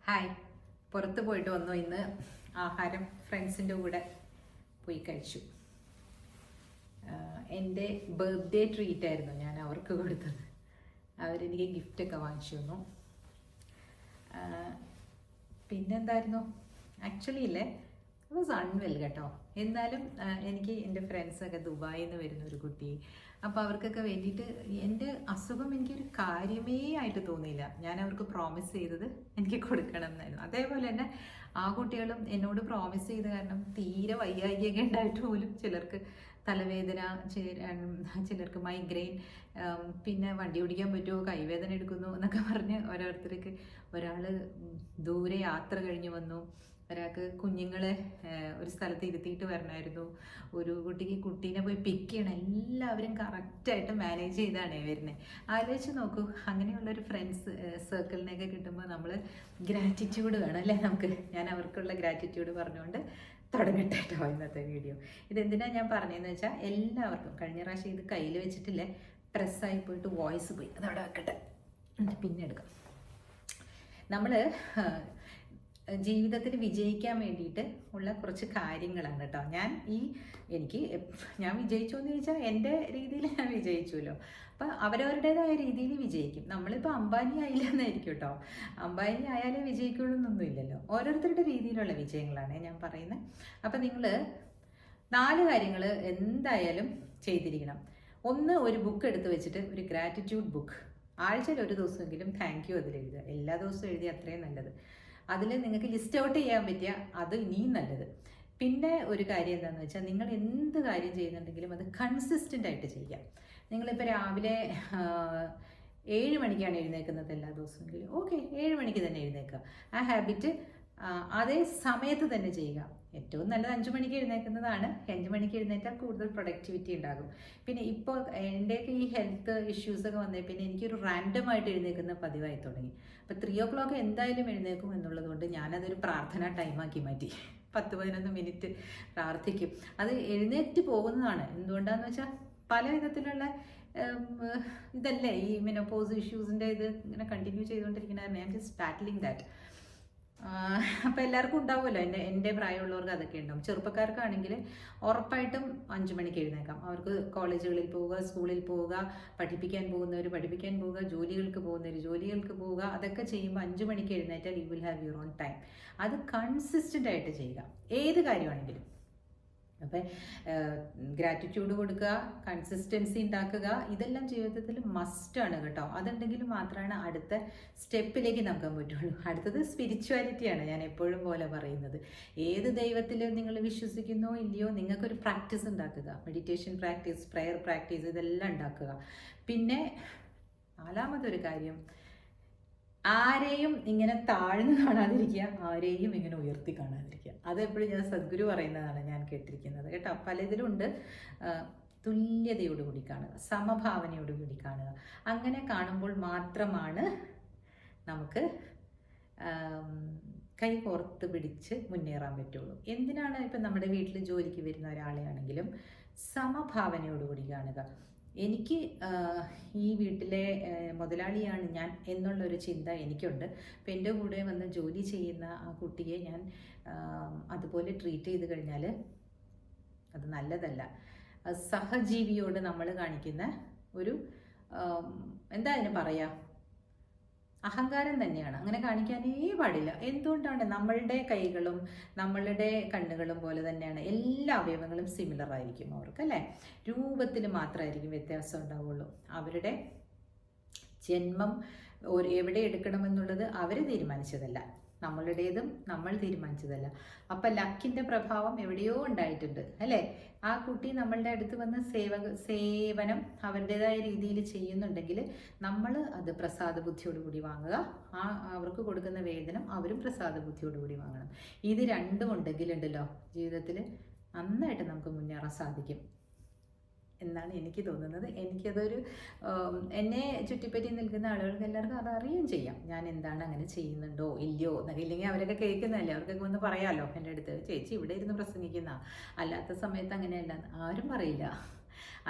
Hi. പുറത്ത് പോയിട്ട് വന്നു. ഇന്ന് ആഹാരം ഫ്രണ്ട്സിൻ്റെ കൂടെ പോയി കഴിച്ചു. എൻ്റെ ബർത്ത്ഡേ ട്രീറ്റായിരുന്നു ഞാൻ അവർക്ക് കൊടുത്തത്. അവരെനിക്ക് ഗിഫ്റ്റൊക്കെ വാങ്ങിച്ചു തന്നു. പിന്നെന്തായിരുന്നു, ആക്ച്വലി ഇല്ലേ, വാസ് അൺവെൽ കേട്ടോ. എന്നാലും എനിക്ക് എൻ്റെ ഫ്രണ്ട്സൊക്കെ ദുബായിൽ നിന്ന് വരുന്ന ഒരു കുട്ടി, അപ്പോൾ അവർക്കൊക്കെ വേണ്ടിയിട്ട് എൻ്റെ അസുഖം എനിക്കൊരു കാര്യമേ ആയിട്ട് തോന്നിയില്ല. ഞാൻ അവർക്ക് പ്രോമിസ് ചെയ്തത് എനിക്ക് കൊടുക്കണം എന്നായിരുന്നു. അതേപോലെ തന്നെ ആ കുട്ടികളും എന്നോട് പ്രോമിസ് ചെയ്ത കാരണം തീരെ വയ്യായികയൊക്കെ ഉണ്ടായിട്ട് പോലും ചിലർക്ക് തലവേദന, ചിലർക്ക് മൈഗ്രെയിൻ, പിന്നെ വണ്ടി ഓടിക്കാൻ പറ്റുമോ, കൈവേദന എടുക്കുന്നു എന്നൊക്കെ പറഞ്ഞ് ഓരോരുത്തർക്ക്, ഒരാൾ ദൂരെ യാത്ര കഴിഞ്ഞ് വന്നു, ഒരാൾക്ക് കുഞ്ഞുങ്ങളെ ഒരു സ്ഥലത്ത് ഇരുത്തിയിട്ട് വരണമായിരുന്നു, ഒരു കുട്ടിക്ക് കുട്ടീനെ പോയി പിക്ക് ചെയ്യണം. എല്ലാവരും കറക്റ്റായിട്ട് മാനേജ് ചെയ്താണ് വരുന്നത്. ആലോചിച്ച് നോക്കൂ, അങ്ങനെയുള്ളൊരു ഫ്രണ്ട്സ് സർക്കിളിനെയൊക്കെ കിട്ടുമ്പോൾ നമ്മൾ ഗ്രാറ്റിറ്റ്യൂഡ് വേണം അല്ലേ നമുക്ക്. ഞാൻ അവർക്കുള്ള ഗ്രാറ്റിറ്റ്യൂഡ് പറഞ്ഞുകൊണ്ട് തുടങ്ങട്ടെ കേട്ടോ ഇന്നത്തെ വീഡിയോ. ഇതെന്തിനാണ് ഞാൻ പറഞ്ഞതെന്ന് വെച്ചാൽ, എല്ലാവർക്കും കഴിഞ്ഞ പ്രാവശ്യം ഇത് കയ്യിൽ വെച്ചിട്ടില്ലേ, പ്രസ്സായി പോയിട്ട് വോയിസ് പോയി, അതവിടെ വെക്കട്ടെ, പിന്നെ എടുക്കാം. നമ്മൾ ജീവിതത്തിൽ വിജയിക്കാൻ വേണ്ടിയിട്ട് ഉള്ള കുറച്ച് കാര്യങ്ങളാണ് കേട്ടോ. ഞാൻ വിജയിച്ചു എന്ന് ചോദിച്ചാൽ എൻ്റെ രീതിയിൽ ഞാൻ വിജയിച്ചുല്ലോ. അപ്പം അവരവരുടേതായ രീതിയിൽ വിജയിക്കും. നമ്മളിപ്പോൾ അംബാനി ആയില്ല എന്നായിരിക്കും കേട്ടോ. അംബാനി ആയാലേ വിജയിക്കുള്ളൂ എന്നൊന്നുമില്ലല്ലോ. ഓരോരുത്തരുടെ രീതിയിലുള്ള വിജയങ്ങളാണ് ഞാൻ പറയുന്നത്. അപ്പം നിങ്ങൾ 4 കാര്യങ്ങൾ എന്തായാലും ചെയ്തിരിക്കണം. ഒന്ന്, ഒരു ബുക്ക് എടുത്ത് വെച്ചിട്ട് ഒരു ഗ്രാറ്റിറ്റ്യൂഡ് ബുക്ക്, ആഴ്ചയിൽ ഒരു ദിവസമെങ്കിലും താങ്ക് യു അതിലെഴുതുക. എല്ലാ ദിവസവും എഴുതിയ അത്രയും നല്ലത്. അതിൽ നിങ്ങൾക്ക് ലിസ്റ്റ് ഔട്ട് ചെയ്യാൻ പറ്റിയ അത് ഇനിയും നല്ലത്. പിന്നെ ഒരു കാര്യം എന്താണെന്ന് വെച്ചാൽ, നിങ്ങൾ എന്ത് കാര്യം ചെയ്യുന്നുണ്ടെങ്കിലും അത് കൺസിസ്റ്റൻ്റ് ആയിട്ട് ചെയ്യുക. നിങ്ങളിപ്പോൾ രാവിലെ 7 മണിക്കാണ് എഴുന്നേൽക്കുന്നത് എല്ലാ ദിവസമെങ്കിലും, ഓക്കെ 7 മണിക്ക് തന്നെ എഴുന്നേൽക്കുക. ആ ഹാബിറ്റ് അതേ സമയത്ത് തന്നെ ചെയ്യുക. ഏറ്റവും നല്ലത് 5 മണിക്ക് എഴുന്നേൽക്കുന്നതാണ്. 5 മണിക്ക് എഴുന്നേറ്റാൽ കൂടുതൽ പ്രൊഡക്ടിവിറ്റി ഉണ്ടാകും. പിന്നെ ഇപ്പോൾ എൻ്റെയൊക്കെ ഈ ഹെൽത്ത് ഇഷ്യൂസൊക്കെ വന്നേ പിന്നെ എനിക്കൊരു റാൻഡമായിട്ട് എഴുന്നേൽക്കുന്ന പതിവായി തുടങ്ങി. അപ്പോൾ 3 o'clock എന്തായാലും എഴുന്നേൽക്കും എന്നുള്ളത് കൊണ്ട് ഞാനതൊരു പ്രാർത്ഥനാ ടൈമാക്കി മാറ്റി. 10-11 മിനിറ്റ് പ്രാർത്ഥിക്കും. അത് എഴുന്നേറ്റ് പോകുന്നതാണ്. എന്തുകൊണ്ടാണെന്ന് വെച്ചാൽ, പല വിധത്തിലുള്ള ഇതല്ലേ ഈ മെനോപോസ് ഇഷ്യൂസിൻ്റെ ഇത് ഇങ്ങനെ കണ്ടിന്യൂ ചെയ്തുകൊണ്ടിരിക്കുന്നതാണ്. I am just battling that. അപ്പോൾ എല്ലാവർക്കും ഉണ്ടാവുമല്ലോ, എൻ്റെ പ്രായമുള്ളവർക്ക് അതൊക്കെ ഉണ്ടാവും. ചെറുപ്പക്കാർക്കാണെങ്കിൽ ഉറപ്പായിട്ടും 5 മണിക്ക് എഴുന്നേക്കാം. അവർക്ക് കോളേജുകളിൽ പോവുക, സ്കൂളിൽ പോവുക, പഠിപ്പിക്കാൻ പോകുന്നവർ പഠിപ്പിക്കാൻ പോവുക, ജോലികൾക്ക് പോകുന്നവർ ജോലികൾക്ക് പോവുക. അതൊക്കെ ചെയ്യുമ്പോൾ 5 മണിക്ക് എഴുന്നേറ്റാൽ you will have your own time. അത് കൺസിസ്റ്റൻ്റ് ആയിട്ട് ചെയ്യുക, ഏത് കാര്യമാണെങ്കിലും. അപ്പം ഗ്രാറ്റിറ്റ്യൂഡ് കൊടുക്കുക, കൺസിസ്റ്റൻസി ഉണ്ടാക്കുക, ഇതെല്ലാം ജീവിതത്തിൽ മസ്റ്റാണ് കേട്ടോ. അതുണ്ടെങ്കിൽ മാത്രമാണ് അടുത്ത സ്റ്റെപ്പിലേക്ക് നമുക്ക് പറ്റുള്ളൂ. അടുത്തത് സ്പിരിച്വാലിറ്റിയാണ്. ഞാൻ എപ്പോഴും പോലെ പറയുന്നത്, ഏത് ദൈവത്തിൽ നിങ്ങൾ വിശ്വസിക്കുന്നോ ഇല്ലയോ, നിങ്ങൾക്കൊരു പ്രാക്ടീസ് ഉണ്ടാക്കുക. മെഡിറ്റേഷൻ പ്രാക്ടീസ്, പ്രെയർ പ്രാക്ടീസ്, ഇതെല്ലാം ഉണ്ടാക്കുക. പിന്നെ 4മതൊരു കാര്യം, ആരെയും ഇങ്ങനെ താഴ്ന്നു കാണാതിരിക്കുക, ആരെയും ഇങ്ങനെ ഉയർത്തി കാണാതിരിക്കുക. അതെപ്പോഴും ഞാൻ സദ്ഗുരു പറയുന്നതാണ് ഞാൻ കേട്ടിരിക്കുന്നത് കേട്ടോ. പലതിലുണ്ട്. തുല്യതയോടുകൂടി കാണുക, സമഭാവനയോടുകൂടി കാണുക. അങ്ങനെ കാണുമ്പോൾ മാത്രമാണ് നമുക്ക് കൈ കോർത്ത് പിടിച്ച് മുന്നേറാൻ പറ്റുള്ളൂ. എന്തിനാണ് ഇപ്പം നമ്മുടെ വീട്ടിൽ ജോലിക്ക് വരുന്ന ഒരാളെയാണെങ്കിലും സമഭാവനയോടുകൂടി കാണുക. എനിക്ക് ഈ വീട്ടിലെ മുതലാളിയാണ് ഞാൻ എന്നുള്ളൊരു ചിന്ത എനിക്കുണ്ട്. അപ്പം എൻ്റെ കൂടെ വന്ന് ജോലി ചെയ്യുന്ന ആ കുട്ടിയെ ഞാൻ അതുപോലെ ട്രീറ്റ് ചെയ്ത് കഴിഞ്ഞാൽ അത് നല്ലതല്ല. സഹജീവിയോട് നമ്മൾ കാണിക്കുന്ന ഒരു എന്താ അതിന് പറയുക, അഹങ്കാരം തന്നെയാണ്. അങ്ങനെ കാണിക്കാനേ പാടില്ല. എന്തുകൊണ്ടാണ്? നമ്മളുടെ കൈകളും നമ്മളുടെ കണ്ണുകളും പോലെ തന്നെയാണ് എല്ലാ അവയവങ്ങളും സിമിലർ ആയിരിക്കും അവർക്ക് അല്ലേ. രൂപത്തിൽ മാത്രമായിരിക്കും വ്യത്യാസം ഉണ്ടാവുള്ളൂ. അവരുടെ ജന്മം എവിടെ എടുക്കണമെന്നുള്ളത് അവർ തീരുമാനിച്ചതല്ല, നമ്മളുടേതും നമ്മൾ തീരുമാനിച്ചതല്ല. അപ്പം ലക്കിൻ്റെ പ്രഭാവം എവിടെയോ ഉണ്ടായിട്ടുണ്ട് അല്ലേ. ആ കുട്ടി നമ്മളുടെ അടുത്ത് വന്ന് സേവനം അവരുടേതായ രീതിയിൽ ചെയ്യുന്നുണ്ടെങ്കിൽ നമ്മൾ അത് പ്രസാദ ബുദ്ധിയോടുകൂടി വാങ്ങുക. അവർക്ക് കൊടുക്കുന്ന വേതനം അവരും പ്രസാദ ബുദ്ധിയോടുകൂടി വാങ്ങണം. ഇത് രണ്ടും ഉണ്ടെങ്കിലുണ്ടല്ലോ ജീവിതത്തിൽ നന്നായിട്ട് നമുക്ക് മുന്നേറാൻ സാധിക്കും എന്നാണ് എനിക്ക് തോന്നുന്നത്. എനിക്കതൊരു എന്നെ ചുറ്റിപ്പറ്റി നിൽക്കുന്ന ആളുകൾക്ക് എല്ലാവർക്കും അത് അറിയുകയും ചെയ്യാം, ഞാൻ എന്താണ് അങ്ങനെ ചെയ്യുന്നുണ്ടോ ഇല്ലയോ എന്നൊക്കെ. ഇല്ലെങ്കിൽ അവരൊക്കെ കേൾക്കുന്നതല്ലേ, അവർക്കൊക്കെ ഒന്ന് പറയാമല്ലോ എൻ്റെ അടുത്ത്, ചേച്ചി ഇവിടെ ഇരുന്ന് പ്രസംഗിക്കുന്ന, അല്ലാത്ത സമയത്ത് അങ്ങനെയല്ല ആരും പറയില്ല.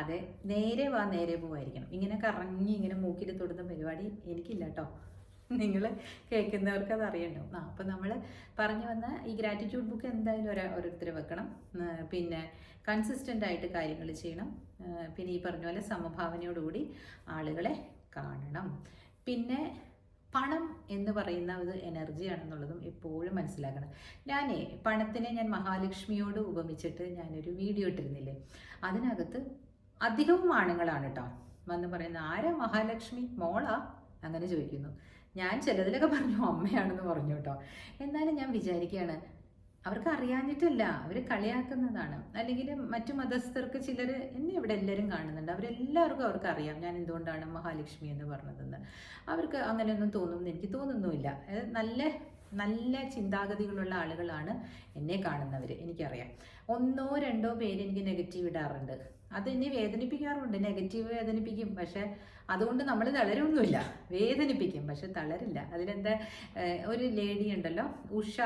അതെ, നേരെ വാ നേരെ പോവായിരിക്കണം. ഇങ്ങനെ കറങ്ങി ഇങ്ങനെ മൂക്കിൽ തൊടുന്ന പരിപാടി എനിക്കില്ല കേട്ടോ. നിങ്ങൾ കേൾക്കുന്നവർക്ക് അത് അറിയണ്ടോ. അപ്പം നമ്മൾ പറഞ്ഞു വന്ന ഈ ഗ്രാറ്റിറ്റ്യൂഡ് ബുക്ക് എന്തായാലും ഓരോരുത്തർ വെക്കണം. പിന്നെ കൺസിസ്റ്റൻ്റ് ആയിട്ട് കാര്യങ്ങൾ ചെയ്യണം. പിന്നെ ഈ പറഞ്ഞ പോലെ സമഭാവനയോടുകൂടി ആളുകളെ കാണണം. പിന്നെ പണം എന്ന് പറയുന്ന ഒരു എനർജിയാണെന്നുള്ളതും എപ്പോഴും മനസ്സിലാക്കണം. പണത്തിനെ ഞാൻ മഹാലക്ഷ്മിയോട് ഉപമിച്ചിട്ട് ഞാനൊരു വീഡിയോ ഇട്ടിരുന്നില്ലേ, അതിനകത്ത് അധികവും ആണുങ്ങളാണ് കേട്ടോ വന്ന് പറയുന്നത്, ആരാ മഹാലക്ഷ്മി, മോളാ അങ്ങനെ ചോദിക്കുന്നു. ഞാൻ ചിലതിലൊക്കെ പറഞ്ഞു അമ്മയാണെന്ന് പറഞ്ഞു കേട്ടോ. എന്നാലും ഞാൻ വിചാരിക്കുകയാണ്, അവർക്ക് അറിയാഞ്ഞിട്ടല്ല, അവർ കളിയാക്കുന്നതാണ്. അല്ലെങ്കിൽ മറ്റു മതസ്ഥർക്ക് ചിലർ, എന്നെ ഇവിടെ എല്ലാവരും കാണുന്നുണ്ട്, അവർക്ക് അറിയാം ഞാൻ എന്തുകൊണ്ടാണ് മഹാലക്ഷ്മി എന്ന് പറഞ്ഞതെന്ന്. അവർക്ക് അങ്ങനെയൊന്നും തോന്നുമെന്ന് എനിക്ക് തോന്നുന്നുമില്ല. നല്ല നല്ല ചിന്താഗതികളുള്ള ആളുകളാണ് എന്നെ കാണുന്നവർ, എനിക്കറിയാം. 1-2 പേര് എനിക്ക് നെഗറ്റീവ് ഇടാറുണ്ട്, അത് എന്നെ വേദനിപ്പിക്കാറുണ്ട്. നെഗറ്റീവ് വേദനിപ്പിക്കും, പക്ഷെ അതുകൊണ്ട് നമ്മൾ തളരൊന്നുമില്ല. വേദനിപ്പിക്കും പക്ഷെ തളരില്ല. അതിലെന്താ, ഒരു ലേഡി ഉണ്ടല്ലോ ഉഷ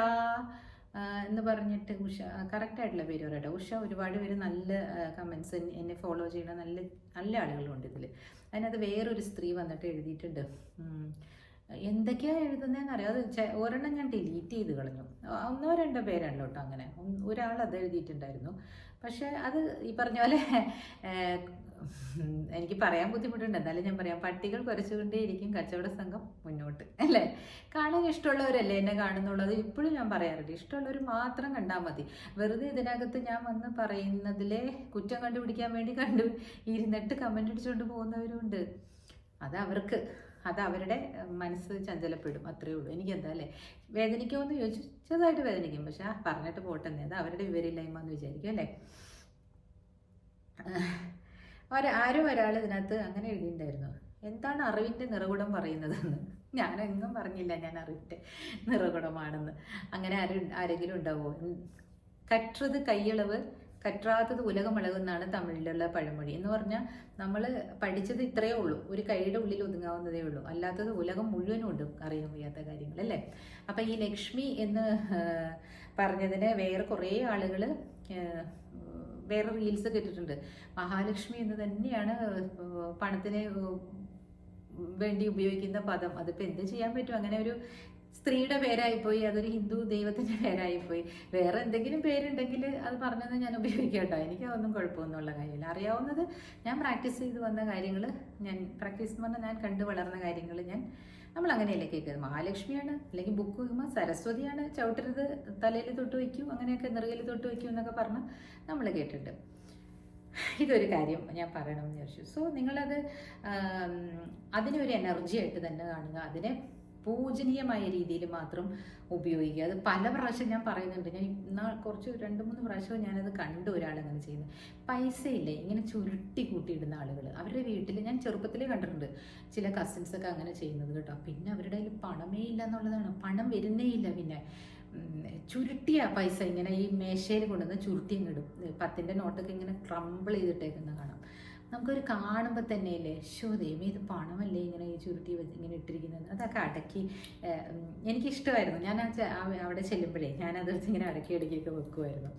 എന്ന് പറഞ്ഞിട്ട്, ഉഷ കറക്റ്റായിട്ടുള്ള പേര് പറയട്ടെ, ഉഷ. ഒരുപാട് പേര് നല്ല കമൻസ് എന്നെ ഫോളോ ചെയ്യുന്ന നല്ല നല്ല ആളുകളുണ്ട് ഇതിൽ. അതിനകത്ത് വേറൊരു സ്ത്രീ വന്നിട്ട് എഴുതിയിട്ടുണ്ട്, എന്തൊക്കെയാണ് എഴുതുന്നതെന്ന് അറിയാം. അത് ഒരെണ്ണം ഞാൻ ഡിലീറ്റ് ചെയ്ത് കളഞ്ഞു. 1-2 പേരാണല്ലോ കേട്ടോ അങ്ങനെ. ഒരാൾ അത് എഴുതിയിട്ടുണ്ടായിരുന്നു. പക്ഷെ അത് ഈ പറഞ്ഞ പോലെ എനിക്ക് പറയാൻ ബുദ്ധിമുട്ടുണ്ട്, എന്നാലും ഞാൻ പറയാം. പട്ടികൾ കുരച്ചുകൊണ്ടേയിരിക്കും, കച്ചവട സംഘം മുന്നോട്ട്, അല്ലേ? കാണാൻ ഇഷ്ടമുള്ളവരല്ലേ എന്നെ കാണുന്നുള്ളത്. ഇപ്പോഴും ഞാൻ പറയാറുണ്ട്, ഇഷ്ടമുള്ളവർ മാത്രം കണ്ടാൽ മതി. വെറുതെ ഇതിനകത്ത് ഞാൻ വന്ന് പറയുന്നതിലെ കുറ്റം കണ്ടുപിടിക്കാൻ വേണ്ടി ഇരുന്നിട്ട് കമൻ്റ് അടിച്ചുകൊണ്ട് പോകുന്നവരുണ്ട്. അത് അവരുടെ മനസ്സ് ചഞ്ചലപ്പെടും, അത്രയേ ഉള്ളൂ. എനിക്കെന്താ അല്ലേ, വേദനിക്കുമെന്ന് ചോദിച്ചു, ചെറുതായിട്ട് വേദനിക്കും, പക്ഷെ പറഞ്ഞിട്ട് പോട്ടെന്നേ, അത് അവരുടെ വിവരമില്ലായ്മ എന്ന് വിചാരിക്കും, അല്ലേ? ആരോ ഒരാൾ ഇതിനകത്ത് അങ്ങനെ എഴുതിയിട്ടുണ്ടായിരുന്നു, എന്താണ് അറിവിൻ്റെ നിറകുടം പറയുന്നതെന്ന്. ഞാനെങ്ങും പറഞ്ഞില്ല ഞാൻ അറിവിൻ്റെ നിറകുടമാണെന്ന്. അങ്ങനെ ആരെങ്കിലും ഉണ്ടാവുമോ? കറ്റത് കയ്യളവ്, കറ്റാത്തത് ഉലകമളകുന്നാണ് തമിഴിലുള്ള പഴമൊഴി. എന്ന് പറഞ്ഞാൽ നമ്മൾ പഠിച്ചത് ഇത്രയേ ഉള്ളൂ, ഒരു കൈയുടെ ഉള്ളിൽ ഒതുങ്ങാവുന്നതേ ഉള്ളൂ. അല്ലാത്തത് ഉലകം മുഴുവനും ഉണ്ട്, അറിയാൻ വയ്യാത്ത കാര്യങ്ങൾ, അല്ലേ? അപ്പം ഈ ലക്ഷ്മി എന്ന് പറഞ്ഞതിന് വേറെ കുറേ ആളുകൾ വേറെ റീൽസ് കേട്ടിട്ടുണ്ട്. മഹാലക്ഷ്മി എന്ന് തന്നെയാണ് പണത്തിന് വേണ്ടി ഉപയോഗിക്കുന്ന പദം. അതിപ്പോൾ എന്ത് ചെയ്യാൻ പറ്റും? അങ്ങനെ ഒരു സ്ത്രീയുടെ പേരായിപ്പോയി, അതൊരു ഹിന്ദു ദൈവത്തിൻ്റെ പേരായിപ്പോയി. വേറെ എന്തെങ്കിലും പേരുണ്ടെങ്കിൽ അത് പറഞ്ഞത് ഞാൻ ഉപയോഗിക്കാം കേട്ടോ, എനിക്ക് അതൊന്നും കുഴപ്പമൊന്നുമുള്ള കാര്യമില്ല. അറിയാവുന്നത് ഞാൻ പ്രാക്ടീസ് ചെയ്ത് വന്ന കാര്യങ്ങൾ, പ്രാക്ടീസ് എന്ന് പറഞ്ഞാൽ ഞാൻ കണ്ടു വളർന്ന കാര്യങ്ങൾ നമ്മൾ അങ്ങനെയല്ലേ കേൾക്കുന്നത്. മഹാലക്ഷ്മിയാണ്, അല്ലെങ്കിൽ ബുക്ക് വയ്ക്കുമ്പോൾ സരസ്വതിയാണ്, ചവിട്ടരുത്, തലയിൽ തൊട്ട് വയ്ക്കൂ, അങ്ങനെയൊക്കെ നെറുകയിൽ തൊട്ട് വയ്ക്കൂ എന്നൊക്കെ പറഞ്ഞ് നമ്മൾ കേട്ടിട്ടുണ്ട്. ഇതൊരു കാര്യം ഞാൻ പറയണമെന്ന് വിചാരിച്ചു. സോ നിങ്ങളത് അതിനൊരു എനർജി ആയിട്ട് തന്നെ കാണുക, അതിനെ പൂജനീയമായ രീതിയിൽ മാത്രം ഉപയോഗിക്കുക. അത് പല പ്രാവശ്യം ഞാൻ പറയുന്നുണ്ട്. ഞാൻ കുറച്ച് 2-3 പ്രാവശ്യം ഞാനത് കണ്ടു ഒരാളങ്ങനെ ചെയ്യുന്നത്. പൈസയില്ലേ ഇങ്ങനെ ചുരുട്ടി കൂട്ടിയിടുന്ന ആളുകൾ, അവരുടെ വീട്ടിൽ ഞാൻ ചെറുപ്പത്തിലേ കണ്ടിട്ടുണ്ട് ചില കസിൻസൊക്കെ അങ്ങനെ ചെയ്യുന്നത് കേട്ടോ. പിന്നെ അവരുടെ കയ്യിൽ പണമേ ഇല്ല എന്നുള്ളതാണ്, പണം വരുന്നേ ഇല്ല. പിന്നെ ചുരുട്ടിയ പൈസ ഇങ്ങനെ ഈ മേശയിൽ കൊണ്ടുവന്ന് ചുരുട്ടി ഇടും. 10ൻ്റെ നോട്ടൊക്കെ ഇങ്ങനെ ക്രംബിൾ ചെയ്തിട്ടേക്കുന്ന കാണാം. നമുക്കൊരു കാണുമ്പോൾ തന്നെയല്ലേ, ദൈവമേ ഇത് പണമല്ലേ ഇങ്ങനെ ഈ ചുരുട്ടി ഇങ്ങനെ ഇട്ടിരിക്കുന്നത്. അതൊക്കെ അടക്കി എനിക്കിഷ്ടമായിരുന്നു. ഞാൻ അവിടെ ചെല്ലുമ്പോഴേ ഞാനതെടുത്ത് ഇങ്ങനെ അടക്കിയൊക്കെ വെക്കുമായിരുന്നു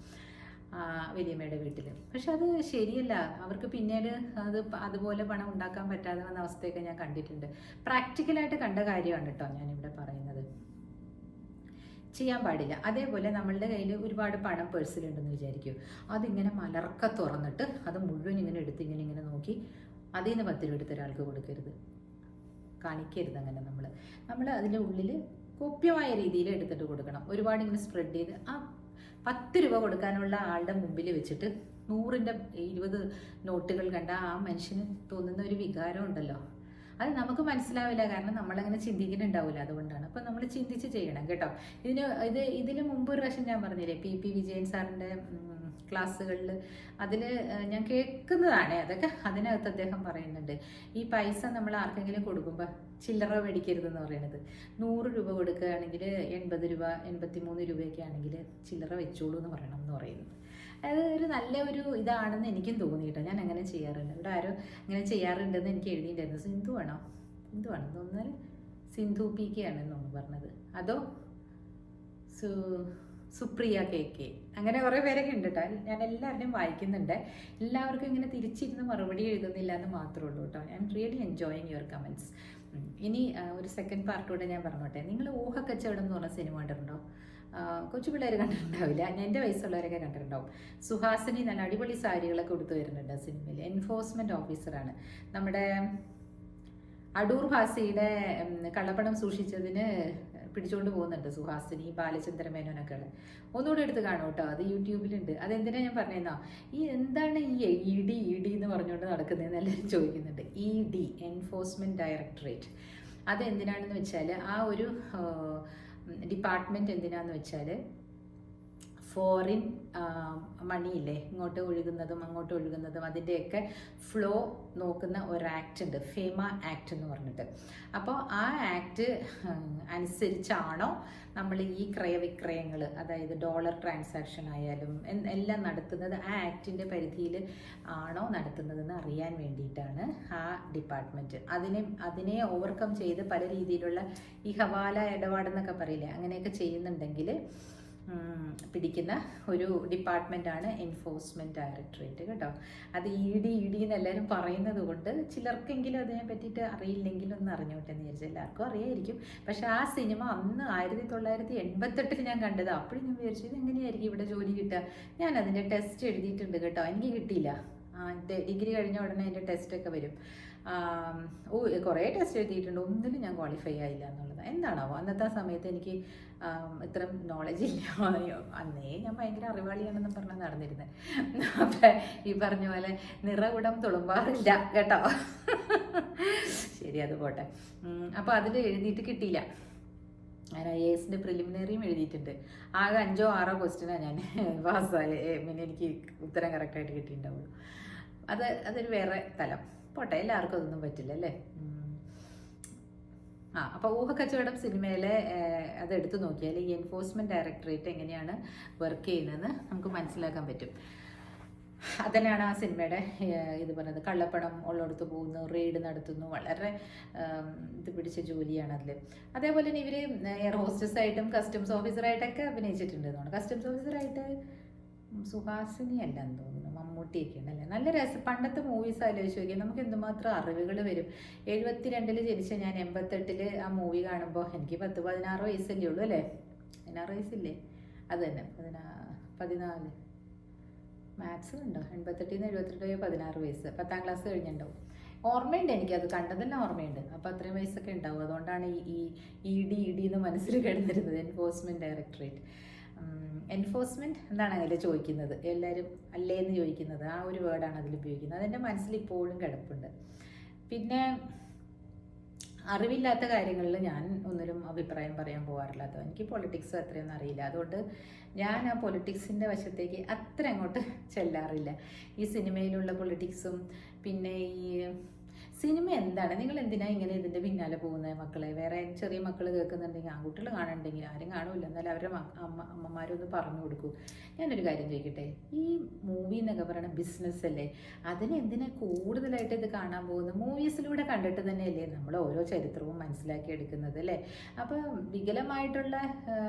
വലിയമ്മയുടെ വീട്ടിൽ. പക്ഷെ അത് ശരിയല്ല, അവർക്ക് പിന്നീട് അതുപോലെ പണം ഉണ്ടാക്കാൻ പറ്റാതെ വന്ന അവസ്ഥയൊക്കെ ഞാൻ കണ്ടിട്ടുണ്ട്. പ്രാക്ടിക്കലായിട്ട് കണ്ട കാര്യമാണ് കേട്ടോ ഞാനിവിടെ പറയുന്നത്. ചെയ്യാൻ പാടില്ല. അതേപോലെ നമ്മളുടെ കയ്യിൽ ഒരുപാട് പണം പേഴ്സിലുണ്ടെന്ന് വിചാരിക്കും, അതിങ്ങനെ മലർക്ക തുറന്നിട്ട് അത് മുഴുവൻ ഇങ്ങനെ എടുത്ത് ഇങ്ങനെ നോക്കി അതിൽ നിന്ന് 10 രൂപ എടുത്ത് ഒരാൾക്ക് കൊടുക്കരുത്, കാണിക്കരുത്. അങ്ങനെ നമ്മൾ അതിൻ്റെ ഉള്ളിൽ കോപ്യമായ രീതിയിൽ എടുത്തിട്ട് കൊടുക്കണം. ഒരുപാട് ഇങ്ങനെ സ്പ്രെഡ് ചെയ്ത് ആ 10 രൂപ കൊടുക്കാനുള്ള ആളുടെ മുമ്പിൽ വെച്ചിട്ട് 100ൻ്റെ 20 നോട്ടുകൾ കണ്ട ആ മനുഷ്യന് തോന്നുന്ന ഒരു വികാരം ഉണ്ടല്ലോ, അത് നമുക്ക് മനസ്സിലാവില്ല. കാരണം നമ്മളങ്ങനെ ചിന്തിക്കുന്നുണ്ടാവില്ല, അതുകൊണ്ടാണ്. അപ്പം നമ്മൾ ചിന്തിച്ച് ചെയ്യണം കേട്ടോ. ഇതിന് മുമ്പ് ഒരു പ്രാവശ്യം ഞാൻ പറഞ്ഞില്ലേ, പി വിജയൻ സാറിൻ്റെ ക്ലാസ്സുകളിൽ അതിൽ ഞാൻ കേൾക്കുന്നതാണ് അതൊക്കെ. അതിനകത്ത് അദ്ദേഹം പറയുന്നുണ്ട്, ഈ പൈസ നമ്മൾ ആർക്കെങ്കിലും കൊടുക്കുമ്പോൾ ചില്ലറ മേടിക്കരുതെന്ന് പറയുന്നത്. 100 രൂപ കൊടുക്കുകയാണെങ്കിൽ 80 രൂപ 83 രൂപയൊക്കെ ആണെങ്കിൽ ചില്ലറ വെച്ചോളൂ എന്ന് പറയണം എന്ന് പറയുന്നു. അത് ഒരു നല്ല ഒരു ഇതാണെന്ന് എനിക്കും തോന്നി കേട്ടോ. ഞാൻ അങ്ങനെ ചെയ്യാറുണ്ട്. ഇവിടെ ആരോ അങ്ങനെ ചെയ്യാറുണ്ടെന്ന് എനിക്ക് എഴുതിയിട്ടുണ്ടായിരുന്നു. സിന്ധു ആണോ തോന്നാൽ സിന്ധു PK ആണെന്നാണ് പറഞ്ഞത്, അതോ സുപ്രിയ KK, അങ്ങനെ കുറേ പേരൊക്കെ ഉണ്ട് കേട്ടോ. ഞാൻ എല്ലാവരുടെയും വായിക്കുന്നുണ്ട്. എല്ലാവർക്കും ഇങ്ങനെ തിരിച്ചിരുന്ന് മറുപടി എഴുതുന്നില്ല എന്ന് മാത്രമേ ഉള്ളൂ കേട്ടോ. I am really enjoying your comments. ഇനി ഒരു സെക്കൻഡ് പാർട്ടൂടെ ഞാൻ പറഞ്ഞോട്ടെ. നിങ്ങൾ ഊഹക്കച്ചവടം എന്ന് പറഞ്ഞ സിനിമ കണ്ടിട്ടുണ്ടോ? കൊച്ചു പിള്ളേർ കണ്ടിട്ടുണ്ടാവില്ല, എൻ്റെ വയസ്സുള്ളവരൊക്കെ കണ്ടിട്ടുണ്ടാവും. സുഹാസിനി നല്ല അടിപൊളി സാരികളൊക്കെ കൊടുത്തു വരുന്നുണ്ട് സിനിമയിൽ. എൻഫോഴ്സ്മെൻറ്റ് ഓഫീസറാണ്. നമ്മുടെ അടൂർ ഭാസിയുടെ കള്ളപ്പണം സൂക്ഷിച്ചതിന് പിടിച്ചുകൊണ്ട് പോകുന്നുണ്ട് സുഹാസിനി, ബാലചന്ദ്ര മേനോനൊക്കെ ഉള്ളത്. ഒന്നുകൂടെ എടുത്ത് കാണും കേട്ടോ, അത് യൂട്യൂബിലുണ്ട്. അതെന്തിനാ ഞാൻ പറഞ്ഞതെന്നോ, എന്താണ് ഈ ഇ ഡി എന്ന് പറഞ്ഞുകൊണ്ട് നടക്കുന്നതെന്ന് എല്ലാവരും ചോദിക്കുന്നുണ്ട്. ED, എൻഫോഴ്സ്മെൻറ്റ് ഡയറക്ടറേറ്റ്, അതെന്തിനാണെന്ന് വെച്ചാൽ ആ ഒരു ഡിപ്പാർട്ട്മെൻറ്റ് എന്തിനാന്ന് വെച്ചാൽ ഫോറിൻ മണിയില്ലേ ഇങ്ങോട്ട് ഒഴുകുന്നതും അങ്ങോട്ട് ഒഴുകുന്നതും അതിൻ്റെയൊക്കെ ഫ്ലോ നോക്കുന്ന ഒരു ആക്ട് ഉണ്ട്, ഫേമ ആക്ട് എന്ന് പറഞ്ഞിട്ട്. അപ്പോൾ ആ ആക്ട് അനുസരിച്ചാണോ നമ്മൾ ഈ ക്രയവിക്രയങ്ങൾ, അതായത് ഡോളർ ട്രാൻസാക്ഷൻ ആയാലും എല്ലാം നടത്തുന്നത് ആ ആക്ടിൻ്റെ പരിധിയിൽ ആണോ നടത്തുന്നതെന്ന് അറിയാൻ വേണ്ടിയിട്ടാണ് ആ ഡിപ്പാർട്ട്മെൻറ്റ്. അതിനെ ഓവർകം ചെയ്ത് പല രീതിയിലുള്ള ഈ ഹവാല ഇടപാടെന്നൊക്കെ പറയില്ലേ, അങ്ങനെയൊക്കെ ചെയ്യുന്നുണ്ടെങ്കിൽ പിടിക്കുന്ന ഒരു ഡിപ്പാർട്ട്മെൻറ്റാണ് എൻഫോഴ്സ്മെൻറ്റ് ഡയറക്ടറേറ്റ് കേട്ടോ. അത് ED എന്ന് എല്ലാവരും പറയുന്നത് കൊണ്ട് ചിലർക്കെങ്കിലും അതിനെ പറ്റിയിട്ട് അറിയില്ലെങ്കിലും ഒന്ന് അറിഞ്ഞോട്ടെ എന്ന് വിചാരിച്ചു. എല്ലാവർക്കും അറിയായിരിക്കും. പക്ഷെ ആ സിനിമ അന്ന് 1988 ഞാൻ കണ്ടത്. അപ്പോഴും ഞാൻ വിചാരിച്ചു ഇത് എങ്ങനെയായിരിക്കും ഇവിടെ ജോലി കിട്ടുക. ഞാൻ അതിൻ്റെ ടെസ്റ്റ് എഴുതിയിട്ടുണ്ട് കേട്ടോ, എനിക്ക് കിട്ടിയില്ല. ഡിഗ്രി കഴിഞ്ഞ ഉടനെ അതിൻ്റെ ടെസ്റ്റൊക്കെ വരും. കുറേ ടെസ്റ്റ് എഴുതിയിട്ടുണ്ട്, ഒന്നിലും ഞാൻ ക്വാളിഫൈ ആയില്ല എന്നുള്ളത് എന്താണാവോ. അന്നത്തെ ആ സമയത്ത് എനിക്ക് ഇത്ര നോളജ് ഇല്ല. അന്നേ ഞാൻ ഭയങ്കര അറിവാളിയാണെന്ന് പറഞ്ഞാൽ നടന്നിരുന്നത്. അപ്പം ഈ പറഞ്ഞ പോലെ നിറകുടം തുളുമ്പാറില്ല കേട്ടോ. ശരി, അത് പോട്ടെ. അപ്പോൾ അതിൽ എഴുതിയിട്ട് കിട്ടിയില്ല. ഞാൻ IASൻ്റെ പ്രിലിമിനറിയും എഴുതിയിട്ടുണ്ട്. ആകെ 5ഓ 6ഓ ക്വസ്റ്റ്യനാണ് ഞാൻ പാസ്സായി, എനിക്ക് ഉത്തരം കറക്റ്റായിട്ട് കിട്ടിയിട്ടുണ്ടാവുള്ളൂ. അതൊരു വേറെ തലം. പോട്ടെ, എല്ലാവർക്കും അതൊന്നും പറ്റില്ല അല്ലേ. അപ്പോൾ ഊഹക്കച്ചവടം സിനിമയിലെ അതെടുത്ത് നോക്കിയാൽ ഈ എൻഫോഴ്സ്മെൻറ്റ് ഡയറക്ടറേറ്റ് എങ്ങനെയാണ് വർക്ക് ചെയ്യുന്നതെന്ന് നമുക്ക് മനസ്സിലാക്കാൻ പറ്റും. അതന്നെയാണ് ആ സിനിമയുടെ ഇത് പറഞ്ഞത്. കള്ളപ്പണം ഉള്ളിടത്ത് പോകുന്നു, റെയ്ഡ് നടത്തുന്നു, വളരെ ഇത് പിടിച്ച ജോലിയാണ് അതിൽ. അതേപോലെ തന്നെ ഇവർ എയർ ഹോസ്റ്റസ് ആയിട്ടും കസ്റ്റംസ് ഓഫീസറായിട്ടൊക്കെ അഭിനയിച്ചിട്ടുണ്ട് എന്നാണ്. കസ്റ്റംസ് ഓഫീസറായിട്ട് സുഹാസിനി അല്ലെന്ന് തോന്നുന്നു, മമ്മൂട്ടിയൊക്കെ ഉണ്ടല്ലേ. നല്ല രസം. പണ്ടത്തെ മൂവീസ് ആലോചിച്ച് നോക്കിയാൽ നമുക്ക് എന്തുമാത്രം അറിവുകൾ വരും. 72 ജനിച്ച ഞാൻ 88 ആ മൂവി കാണുമ്പോൾ എനിക്ക് 16 വയസ്സല്ലേ ഉള്ളൂ അല്ലേ. 16 വയസ്സില്ലേ? അത് തന്നെ, 14. മാത്സ് ഉണ്ടോ? 88 72 16 വയസ്സ്, 10ാം ക്ലാസ് കഴിഞ്ഞിട്ടുണ്ടാവും. ഓർമ്മയുണ്ട്, എനിക്കത് കണ്ടതെല്ലാം ഓർമ്മയുണ്ട്. അപ്പോൾ അത്രയും വയസ്സൊക്കെ ഉണ്ടാവും. അതുകൊണ്ടാണ് ഈ ED എന്ന് മനസ്സിൽ കിടന്നിരുന്നത്, എൻഫോഴ്സ്മെൻറ്റ് ഡയറക്ടറേറ്റ്. എൻഫോഴ്സ്മെൻറ്റ് എന്താണ് അതിൽ ചോദിക്കുന്നത്, എല്ലാവരും അല്ലേ എന്ന് ചോദിക്കുന്നത്, ആ ഒരു വേർഡാണ് അതിൽ ഉപയോഗിക്കുന്നത്. അതെൻ്റെ മനസ്സിൽ ഇപ്പോഴും കിടപ്പുണ്ട്. പിന്നെ അറിവില്ലാത്ത കാര്യങ്ങളിൽ ഞാൻ ഒന്നിലും അഭിപ്രായം പറയാൻ പോകാറില്ലാത്തത്. എനിക്ക് പൊളിറ്റിക്സ് അത്രയൊന്നും അറിയില്ല. അതുകൊണ്ട് ഞാൻ ആ പൊളിറ്റിക്സിൻ്റെ വശത്തേക്ക് അത്ര അങ്ങോട്ട് ചെല്ലാറില്ല. ഈ സിനിമയിലുള്ള പൊളിറ്റിക്സും പിന്നെ ഈ സിനിമ എന്താണ്, നിങ്ങൾ എന്തിനാ ഇങ്ങനെ ഇതിൻ്റെ പിന്നാലെ പോകുന്നത് മക്കളെ? വേറെ ചെറിയ മക്കൾ കേൾക്കുന്നുണ്ടെങ്കിൽ, ആൺകുട്ടികൾ കാണുന്നുണ്ടെങ്കിൽ, ആരും കാണൂല, എന്നാലും അവരുടെ അമ്മമാരൊന്ന് പറഞ്ഞു കൊടുക്കൂ. ഞാനൊരു കാര്യം ചോദിക്കട്ടെ, ഈ മൂവി എന്നൊക്കെ പറയുന്നത് ബിസിനസ് അല്ലേ? അതിന് എന്തിനാ കൂടുതലായിട്ട് ഇത് കാണാൻ പോകുന്നത്? മൂവീസിലൂടെ കണ്ടിട്ട് തന്നെയല്ലേ നമ്മൾ ഓരോ ചരിത്രവും മനസ്സിലാക്കി എടുക്കുന്നത് അല്ലേ? അപ്പോൾ വികലമായിട്ടുള്ള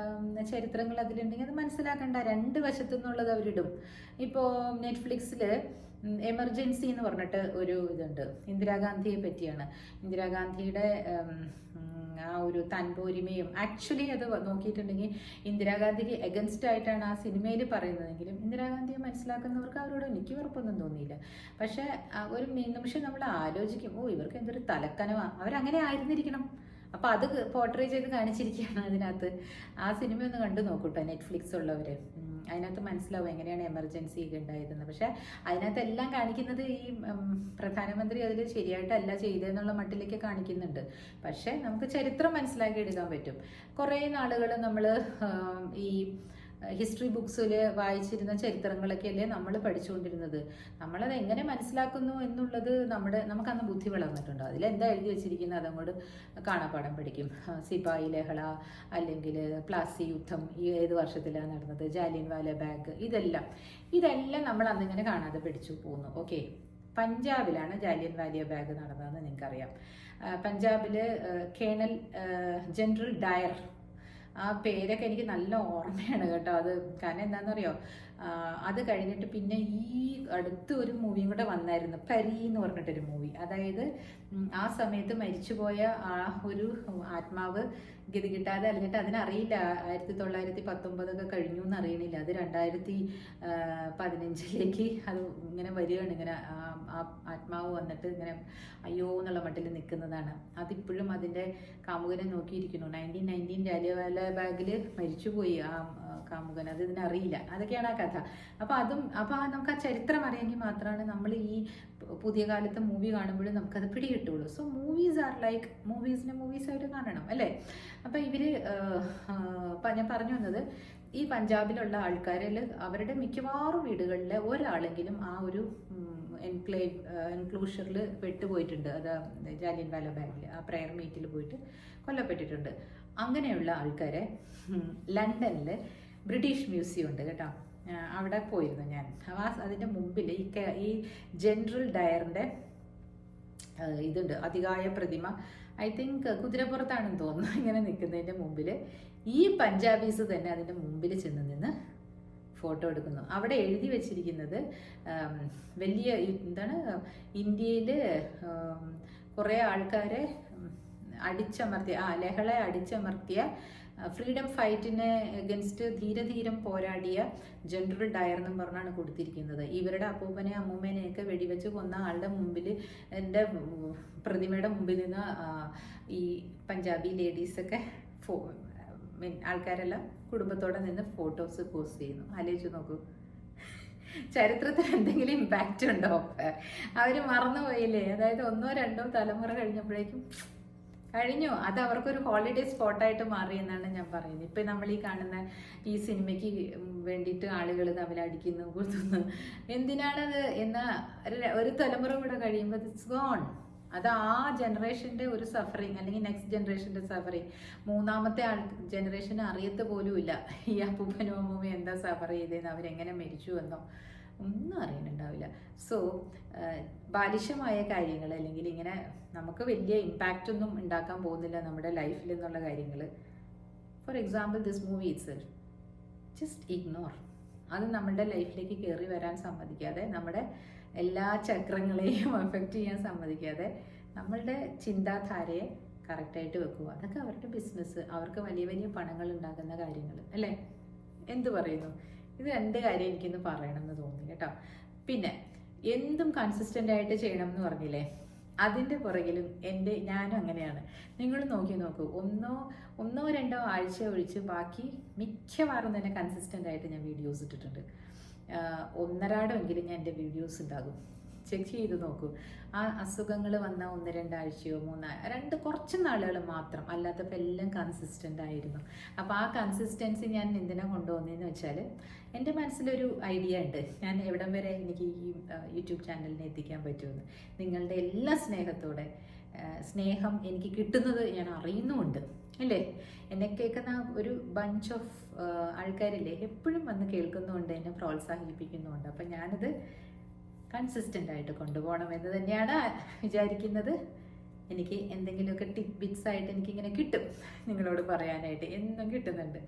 ചരിത്രങ്ങൾ അതിലുണ്ടെങ്കിൽ അത് മനസ്സിലാക്കണ്ട. രണ്ട് വശത്തു നിന്നുള്ളത് അവരിടും. ഇപ്പോൾ നെറ്റ്ഫ്ലിക്സിൽ എമർജൻസി എന്ന് പറഞ്ഞിട്ട് ഒരു ഇതുണ്ട്, ഇന്ദിരാഗാന്ധിയെ പറ്റിയാണ്. ഇന്ദിരാഗാന്ധിയുടെ ആ ഒരു തൻപോരിമയും, ആക്ച്വലി അത് നോക്കിയിട്ടുണ്ടെങ്കിൽ ഇന്ദിരാഗാന്ധിക്ക് എഗൻസ്റ്റ് ആയിട്ടാണ് ആ സിനിമയിൽ പറയുന്നതെങ്കിലും ഇന്ദിരാഗാന്ധിയെ മനസ്സിലാക്കുന്നവർക്ക് അവരോട് എനിക്ക് ഉറപ്പൊന്നും തോന്നിയില്ല. പക്ഷേ ഒരു നിമിഷം നമ്മൾ ആലോചിക്കും, ഇവർക്ക് എന്തൊരു തലക്കനവാ, അവരങ്ങനെ ആയിരുന്നിരിക്കണം. അപ്പോൾ അത് പോർട്രേ ചെയ്ത് കാണിച്ചിരിക്കുകയാണ് അതിനകത്ത്. ആ സിനിമ ഒന്ന് കണ്ടു നോക്കൂട്ടോ, നെറ്റ്ഫ്ലിക്സ് ഉള്ളവർ. അതിനകത്ത് മനസ്സിലാവും എങ്ങനെയാണ് എമർജൻസി ഒക്കെ ഉണ്ടായിരുന്നത്. പക്ഷേ അതിനകത്ത് എല്ലാം കാണിക്കുന്നത് ഈ പ്രധാനമന്ത്രി അതിൽ ശരിയായിട്ടല്ല ചെയ്തതെന്നുള്ള മട്ടിലേക്ക് കാണിക്കുന്നുണ്ട്. പക്ഷേ നമുക്ക് ചരിത്രം മനസ്സിലാക്കി എടുക്കാൻ പറ്റും. കുറേ നാളുകൾ നമ്മൾ ഈ ഹിസ്റ്ററി ബുക്സിൽ വായിച്ചിരുന്ന ചരിത്രങ്ങളൊക്കെ അല്ലേ നമ്മൾ പഠിച്ചുകൊണ്ടിരുന്നത്. നമ്മളത് എങ്ങനെ മനസ്സിലാക്കുന്നു എന്നുള്ളത് നമുക്കന്ന് ബുദ്ധി വളർന്നിട്ടുണ്ട്. അതിലെന്താ എഴുതി വെച്ചിരിക്കുന്നത് അതങ്ങോട്ട് കാണാപ്പാഠം പഠിക്കും. സിപായി ലഹള, അല്ലെങ്കിൽ പ്ലാസി യുദ്ധം ഏത് വർഷത്തിലാണ് നടന്നത്, ജാലിയൻ വാല ബാഗ്, ഇതെല്ലാം നമ്മൾ അന്നിങ്ങനെ കാണാതെ പഠിച്ചു പോന്നു. ഓക്കെ, പഞ്ചാബിലാണ് ജാലിയൻ വാലിയ ബാഗ് നടന്നതെന്ന് നിങ്ങൾക്കറിയാം. പഞ്ചാബിൽ ജനറൽ ഡയർ ആ പേരൊക്കെ എനിക്ക് നല്ല ഓർമ്മയാണ് കേട്ടോ. അത് കാരണം എന്താണെന്നറിയോ, അത് കഴിഞ്ഞിട്ട് പിന്നെ ഈ അടുത്ത ഒരു മൂവിയും കൂടെ വന്നായിരുന്നു, പരി എന്ന് പറഞ്ഞിട്ടൊരു മൂവി. അതായത് ആ സമയത്ത് മരിച്ചുപോയ ആ ഒരു ആത്മാവ് ഗതി കിട്ടാതെ അല്ലെങ്കിൽ അതിനറിയില്ല 1919 കഴിഞ്ഞു എന്ന് അറിയണില്ല, അത് 2015 അത് ഇങ്ങനെ വരികയാണ്. ഇങ്ങനെ ആ ആത്മാവ് വന്നിട്ട് ഇങ്ങനെ അയ്യോ എന്നുള്ള മട്ടിൽ നിൽക്കുന്നതാണ്. അതിപ്പോഴും അതിൻ്റെ കാമുകനെ നോക്കിയിരിക്കുന്നു. 1919 ജാലിയൻവാല ബാഗിൽ മരിച്ചുപോയി ആ കാമുകൻ, അത് ഇതിനറിയില്ല. അതൊക്കെയാണ് ആ കഥ. അപ്പോൾ നമുക്ക് ആ ചരിത്രം അറിയാമെങ്കിൽ മാത്രമാണ് നമ്മൾ ഈ പുതിയ കാലത്തെ മൂവി കാണുമ്പോഴും നമുക്കത് പിടികിട്ടുള്ളൂ. സോ മൂവീസ് ആർ ലൈക്ക് മൂവീസായിട്ട് കാണണം അല്ലേ. അപ്പോൾ ഞാൻ പറഞ്ഞു വന്നത്, ഈ പഞ്ചാബിലുള്ള ആൾക്കാരിൽ അവരുടെ മിക്കവാറും വീടുകളിൽ ഒരാളെങ്കിലും ആ ഒരു എൻക്ലോഷറിൽ പെട്ടുപോയിട്ടുണ്ട്. അത് ജാലിയൻവാല ബാഗിൽ ആ പ്രെയർ മീറ്റിൽ പോയിട്ട് കൊല്ലപ്പെട്ടിട്ടുണ്ട്. അങ്ങനെയുള്ള ആൾക്കാരെ ലണ്ടനിൽ ബ്രിട്ടീഷ് മ്യൂസിയം ഉണ്ട് കേട്ടോ, അവിടെ പോയിരുന്നു ഞാൻ. അതിൻ്റെ മുമ്പിൽ ഈ ജനറൽ ഡയറിൻ്റെ ഇതുണ്ട്, അതികായ പ്രതിമ. ഐ തിങ്ക് കുതിരപ്പുറത്താണെന്ന് തോന്നുന്നു ഇങ്ങനെ നിൽക്കുന്നതിൻ്റെ മുമ്പിൽ ഈ പഞ്ചാബീസ് തന്നെ അതിൻ്റെ മുമ്പിൽ ചെന്ന് നിന്ന് ഫോട്ടോ എടുക്കുന്നു. അവിടെ എഴുതി വെച്ചിരിക്കുന്നത് വലിയ എന്താണ്, ഇന്ത്യയിൽ കുറേ ആൾക്കാരെ അടിച്ചമർത്തിയ ലഹളയെ അടിച്ചമർത്തിയ ഫ്രീഡം ഫൈറ്റിന് അഗൻസ്റ്റ് ധീരം പോരാടിയ ജനറൽ ഡയർ എന്നും പറഞ്ഞാണ് കൊടുത്തിരിക്കുന്നത്. ഇവരുടെ അപ്പൂപ്പനെ അമ്മൂമ്മേനെയൊക്കെ വെടിവെച്ച് കൊന്ന ആളുടെ മുമ്പിൽ, എൻ്റെ പ്രതിമയുടെ മുമ്പിൽ നിന്ന് ഈ പഞ്ചാബി ലേഡീസൊക്കെ ആൾക്കാരെല്ലാം കുടുംബത്തോടെ നിന്ന് ഫോട്ടോസ് പോസ്റ്റ് ചെയ്യുന്നു. ആലോചിച്ച് നോക്കൂ, ചരിത്രത്തിൽ എന്തെങ്കിലും ഇമ്പാക്റ്റ് ഉണ്ടോ? അവർ മറന്നുപോയില്ലേ? അതായത് 1 or 2 തലമുറ കഴിഞ്ഞപ്പോഴേക്കും കഴിഞ്ഞു. അത് അവർക്കൊരു ഹോളിഡേ സ്പോട്ടായിട്ട് മാറി എന്നാണ് ഞാൻ പറയുന്നത്. ഇപ്പം നമ്മൾ ഈ കാണുന്ന ഈ സിനിമയ്ക്ക് വേണ്ടിയിട്ട് ആളുകൾ തമ്മിൽ അടിക്കുന്നു, കുത്തുന്നു, എന്തിനാണത് എന്ന ഒരു തലമുറ കൂടെ കഴിയുമ്പോൾ ഇറ്റ്സ് ഗോൺ. അത് ആ ജനറേഷൻ്റെ ഒരു സഫറിങ്, അല്ലെങ്കിൽ നെക്സ്റ്റ് ജനറേഷൻ്റെ സഫറിങ്. മൂന്നാമത്തെ ജനറേഷന് അറിയത്ത് പോലുമില്ല ഈ അപ്പൂപ്പനും അമ്മൂമ്മയും എന്താ സഫർ ചെയ്തതെന്ന്, അവരെങ്ങനെ മരിച്ചു എന്നോ ഒന്നും അറിയാനുണ്ടാവില്ല. സോ ബാലിശമായ കാര്യങ്ങൾ, അല്ലെങ്കിൽ ഇങ്ങനെ നമുക്ക് വലിയ ഇമ്പാക്റ്റ് ഒന്നും ഉണ്ടാക്കാൻ പോകുന്നില്ല നമ്മുടെ ലൈഫിൽ എന്നുള്ള കാര്യങ്ങൾ, for example this movie itself, just ignore. അത് നമ്മളുടെ ലൈഫിലേക്ക് കയറി വരാൻ സമ്മതിക്കാതെ, നമ്മുടെ എല്ലാ ചക്രങ്ങളെയും എഫക്റ്റ് ചെയ്യാൻ സമ്മതിക്കാതെ നമ്മളുടെ ചിന്താധാരയെ കറക്റ്റായിട്ട് വെക്കുക. അതൊക്കെ അവരുടെ ബിസിനസ്, അവർക്ക് വലിയ വലിയ പണങ്ങൾ ഉണ്ടാകുന്ന കാര്യങ്ങൾ അല്ലേ. എന്ത് പറയുന്നു? ഇത് 2 കാര്യം എനിക്കൊന്ന് പറയണമെന്ന് തോന്നി കേട്ടോ. പിന്നെ എന്തും കൺസിസ്റ്റൻ്റ് ആയിട്ട് ചെയ്യണം എന്ന് പറഞ്ഞില്ലേ, അതിൻ്റെ പുറകിലും ഞാനും അങ്ങനെയാണ്. നിങ്ങൾ നോക്കൂ, ഒന്നോ രണ്ടോ ആഴ്ച ഒഴിച്ച് ബാക്കി മിക്കവാറും തന്നെ കൺസിസ്റ്റൻ്റ് ആയിട്ട് ഞാൻ വീഡിയോസ് ഇട്ടിട്ടുണ്ട്. 1.5 ഞാൻ എൻ്റെ വീഡിയോസ് ഉണ്ടാകും. ചെക്ക് ചെയ്ത് നോക്കൂ. ആ അസുഖങ്ങൾ വന്ന 1-2 ആഴ്ചയോ 3 കുറച്ച് നാളുകൾ മാത്രം, അല്ലാത്തപ്പോൾ എല്ലാം കൺസിസ്റ്റൻ്റ് ആയിരുന്നു. അപ്പോൾ ആ കൺസിസ്റ്റൻസി ഞാൻ എന്തിനാണ് കൊണ്ടുപോകുന്നതെന്ന് വെച്ചാൽ, എൻ്റെ മനസ്സിലൊരു ഐഡിയ ഉണ്ട്, ഞാൻ എവിടം വരെ എനിക്ക് ഈ യൂട്യൂബ് ചാനലിനെ എത്തിക്കാൻ പറ്റുമെന്ന്. നിങ്ങളുടെ എല്ലാ സ്നേഹം എനിക്ക് കിട്ടുന്നത് ഞാൻ അറിയുന്നുമുണ്ട് അല്ലേ. എന്നെ കേൾക്കുന്ന ഒരു ബഞ്ച് ഓഫ് ആൾക്കാരില്ലേ, എപ്പോഴും വന്ന് കേൾക്കുന്നുമുണ്ട്, എന്നെ പ്രോത്സാഹിപ്പിക്കുന്നുമുണ്ട്. അപ്പം ഞാനത് കൺസിസ്റ്റൻ്റ് ആയിട്ട് കൊണ്ടുപോകണം എന്ന് തന്നെയാണ് വിചാരിക്കുന്നത്. എനിക്ക് എന്തെങ്കിലുമൊക്കെ ബിറ്റ്സ് ആയിട്ട് എനിക്കിങ്ങനെ കിട്ടും നിങ്ങളോട് പറയാനായിട്ട്, എന്നും കിട്ടുന്നുണ്ട്.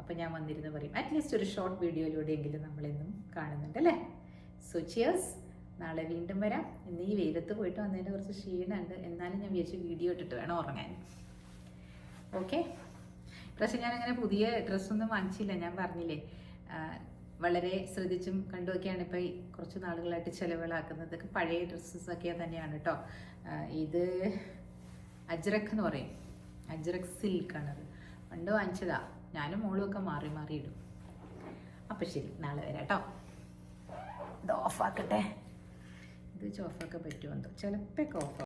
അപ്പം ഞാൻ വന്നിരുന്ന് പറയും, അറ്റ്ലീസ്റ്റ് ഒരു ഷോർട്ട് വീഡിയോയിലൂടെയെങ്കിലും നമ്മളെന്നും കാണുന്നുണ്ട് അല്ലേ. സോ ചിയേഴ്സ്, നാളെ വീണ്ടും വരാം. ഇന്ന് ഈ വെയിലത്ത് പോയിട്ട് വന്നതിൻ്റെ കുറച്ച് ക്ഷീണമുണ്ട്, എന്നാലും ഞാൻ വിചാരിച്ചു വീഡിയോ ഇട്ടിട്ട് വേണം ഉറങ്ങാൻ. ഓക്കെ. പക്ഷേ ഞാനങ്ങനെ പുതിയ ഡ്രസ്സൊന്നും വാങ്ങിച്ചില്ല, ഞാൻ പറഞ്ഞില്ലേ. വളരെ ശ്രദ്ധിച്ചും കണ്ടുമൊക്കെയാണ് ഇപ്പോൾ ഈ കുറച്ച് നാളുകളായിട്ട് ചിലവുകളാക്കുന്നത്. ഇതൊക്കെ പഴയ ഡ്രസ്സസൊക്കെ തന്നെയാണ് കേട്ടോ. ഇത് അജ്രക് എന്ന് പറയും, അജ്രക് സിൽക്കാണത്. പണ്ട് വാങ്ങിച്ചതാ. ഞാനും മോളും ഒക്കെ മാറി ഇടും. അപ്പം ശരി, നാളെ വരാം കേട്ടോ. ഇത് ഓഫാക്കട്ടെ. ഇത് ഓഫാക്കാൻ പറ്റുമോ? ചിലപ്പോൾ ഓഫ്